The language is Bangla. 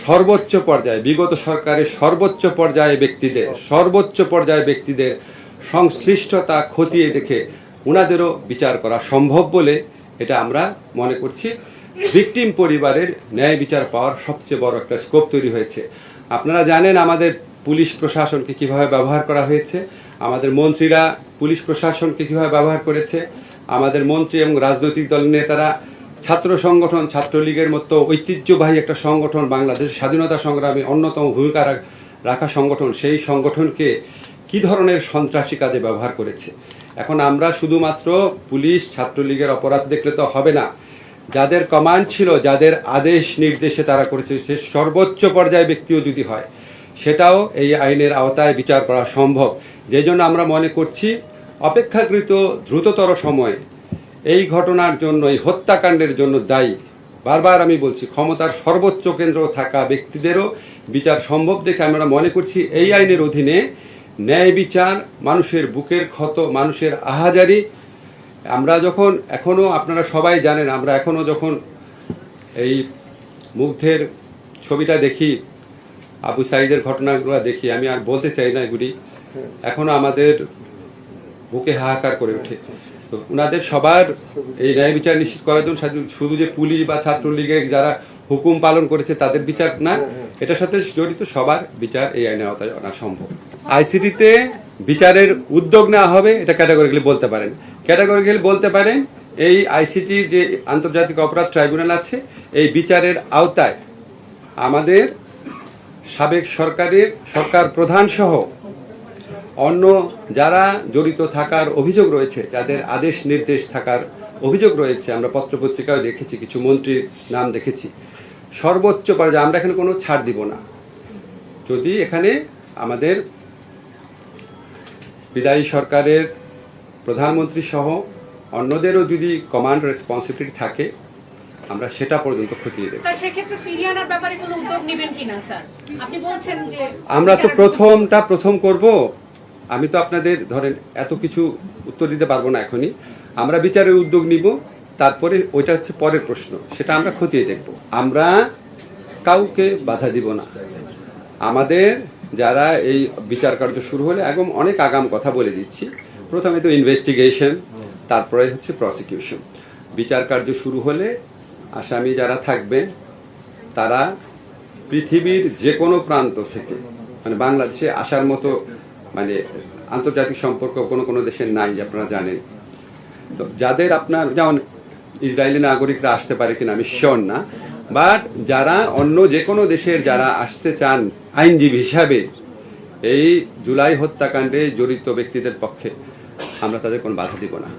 সর্বোচ্চ পর্যায়ে বিগত সরকারের সর্বোচ্চ পর্যায়ে ব্যক্তিদের সংশ্লিষ্টতা খতিয়ে দেখে ওনাদেরও বিচার করা সম্ভব বলে এটা আমরা মনে করছি। ভিকটিম পরিবারের ন্যায় বিচার পাওয়ার সবচেয়ে বড় একটা স্কোপ তৈরি হয়েছে। আপনারা জানেন আমাদের পুলিশ প্রশাসনকে কিভাবে ব্যবহার করা হয়েছে, আমাদের মন্ত্রীরা পুলিশ প্রশাসনকে কিভাবে ব্যবহার করেছে, আমাদের মন্ত্রী এবং রাজনৈতিক দল নেতারা ছাত্র সংগঠন ছাত্রলীগের মতো ঐতিহ্যবাহী একটা সংগঠন, বাংলাদেশের স্বাধীনতা সংগ্রামে অন্যতম ভূমিকা রাখা সংগঠন, সেই সংগঠনকে কি ধরনের সন্ত্রাসী কাজে ব্যবহার করেছে। এখন আমরা শুধুমাত্র পুলিশ ছাত্রলীগের অপরাধ দেখলে তো হবে না, যাদের কমান্ড ছিল, যাদের আদেশ নির্দেশে তারা করেছে, সে সর্বোচ্চ পর্যায়ে ব্যক্তিও যদি হয় সেটাও এই আইনের আওতায় বিচার করা সম্ভব। যেই জন্য আমরা মনে করছি অপেক্ষাকৃত দ্রুততর সময়ে এই ঘটনার জন্য, এই হত্যাকাণ্ডের জন্য দায়ী, বারবার আমি বলছি, ক্ষমতার সর্বোচ্চ কেন্দ্র থাকা ব্যক্তিদেরও বিচার সম্ভব দেখে আমরা মনে করছি এই আইনের অধীনে ন্যায় বিচার, মানুষের বুকের ক্ষত, মানুষের আহাজারি। আমরা যখন এখনও, আপনারা সবাই জানেন, আমরা এখনও যখন এই মুগ্ধের ছবিটা দেখি, আবু সাঈদের ঘটনাগুলো দেখি, আমি আর বলতে চাই না এগুলি, এখনও আমাদের বুকে হাহাকার করে ওঠে। তো ওনাদের সবার এই ন্যায় বিচার নিশ্চিত করার জন্য শুধু যে পুলিশ বা ছাত্রলীগের যারা হুকুম পালন করেছে তাদের বিচার না, এটার সাথে জড়িত সবার বিচার এই আইনের আওতায় আনা সম্ভব। আইসিটিতে বিচারের উদ্যোগ নেওয়া হবে, এটা ক্যাটাগরিক্যালি বলতে পারেন। ক্যাটাগরিক্যালি বলতে পারেন এই আইসিটি যে আন্তর্জাতিক অপরাধ ট্রাইব্যুনাল আছে, এই বিচারের আওতায় আমাদের সাবেক সরকার প্রধান সহ অন্য যারা জড়িত থাকার অভিযোগ রয়েছে, যাদের আদেশ নির্দেশ থাকার অভিযোগ রয়েছে, আমরা পত্রপত্রিকায় দেখেছি, কিছু মন্ত্রীর নাম দেখেছি, সর্বোচ্চ পর্যায়ে আমরা এখানে কোনো ছাড় দিব না। যদি এখানে আমাদের বিদায়ী সরকারের প্রধানমন্ত্রী সহ অন্যদেরও যদি কমান্ড রেসপন্সিবিলিটি থাকে, আমরা সেটা পর্যন্ত খতিয়ে দেব। স্যার, সেক্ষেত্রে ফিরিয়ে আনার ব্যাপারে কোনো উদ্যোগ নেবেন কিনা স্যার? আপনি বলছেন যে আমরা তো প্রথম করব। আমি তো আপনাদের ধরেন এত কিছু উত্তর দিতে পারবো না এখনই। আমরা বিচারের উদ্যোগ নিব, তারপরে ওইটা হচ্ছে পরের প্রশ্ন, সেটা আমরা খতিয়ে দেখব। আমরা কাউকে বাধা দিব না। আমাদের যারা এই বিচার কার্য শুরু হলে একদম অনেক আগাম কথা বলে দিচ্ছি, প্রথমে তো ইনভেস্টিগেশন, তারপরে হচ্ছে প্রসিকিউশন। বিচার কার্য শুরু হলে আসামি যারা থাকবেন তারা পৃথিবীর যে কোনো প্রান্ত থেকে, মানে বাংলাদেশে আসার মতো মানে আন্তর্জাতিক সম্পর্ক কোনো দেশের নাই, আপনারা জানেন। তো যাদের আপনার যেমন ইসরায়েলি নাগরিকরা আসতে পারে কিনা আমি শিওর না, বাট যারা অন্য যে কোনো দেশের যারা আসতে চান আইনজীবী হিসাবে এই জুলাই হত্যাকাণ্ডে জড়িত ব্যক্তিদের পক্ষে আমরা তাদের কোনো বাধা দিব না।